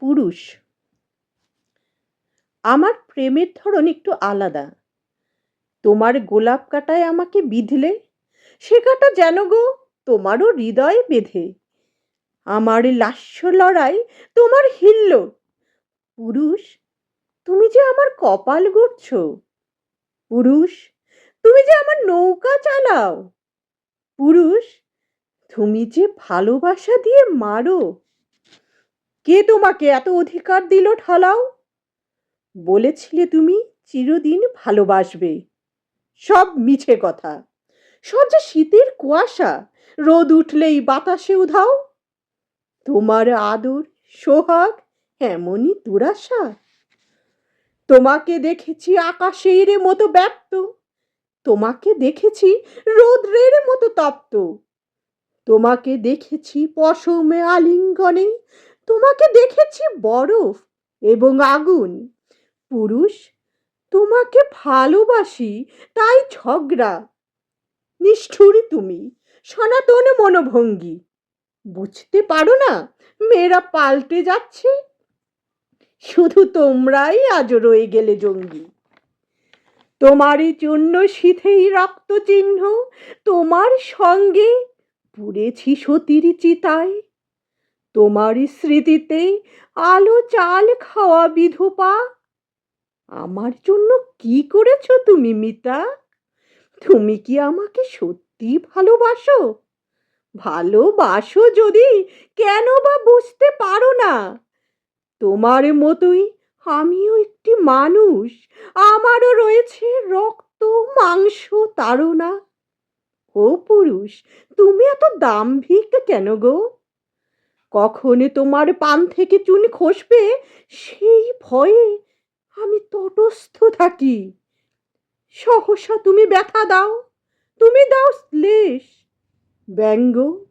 পুরুষ। আমার প্রেমের ধরন একটু আলাদা। তোমার গোলাপ কাঁটায় আমাকে বিঁধলে, সে কাঁটা যেন গো তোমারও হৃদয়ে বেঁধে। আমার লাস্য লড়াই তোমার হিল্লোড়। পুরুষ, তুমি যে আমার কপাল গড়ছো। পুরুষ, তুমি যে আমার নৌকা চালাও। পুরুষ, তুমি যে ভালোবাসা দিয়ে মারো। কে তোমাকে এত অধিকার দিল ঢালাও? বলেছিলে তুমি চিরদিন ভালোবাসবে। সব মিছে কথা, সব যে শীতের কুয়াশা, রোদ উঠলেই বাতাসে উধাও। তোমার আদর সোহাগ এমনই দুরাশা। তোমাকে দেখেছি আকাশের মতো ব্যপ্ত, তোমাকে দেখেছি রৌদ্রের মতো তপ্ত, তোমাকে দেখেছি পশমে আলিঙ্গনে, তোমাকে দেখেছি বরফ এবং আগুন। পুরুষ, তোমাকে ভালোবাসি তাই ঝগড়া। নিষ্ঠুর তুমি, সনাতন মনোভঙ্গী। বুঝতে পারো না মেয়েরা পাল্টে যাচ্ছে? শুধু তোমরাই আজও রয়ে গেলে জঙ্গি। তোমারই জন্য শীতেই রক্ত চিহ্ন, তোমার সঙ্গে পুড়েছি সতীর চিতায়। তোমারই স্মৃতিতে আলো চাল খাওয়া বিধবা। আমার জন্য কি করেছো তুমি মিতা? তুমি কি আমাকে সত্যি ভালোবাসো? ভালোবাসো যদি কেন বা বুঝতে পারো না? তোমার মতোই আমিও একটি মানুষ, আমারও রয়েছে রক্ত মাংস তাড়না। ও পুরুষ, তুমি এত দাম্ভিক কেন গো? কখন তোমার পান থেকে চুন খসবে সেই ভয়ে আমি তটস্থ থাকি। সহসা তুমি ব্যথা দাও, তুমি দাও শ্লেষ। ব্যঙ্গ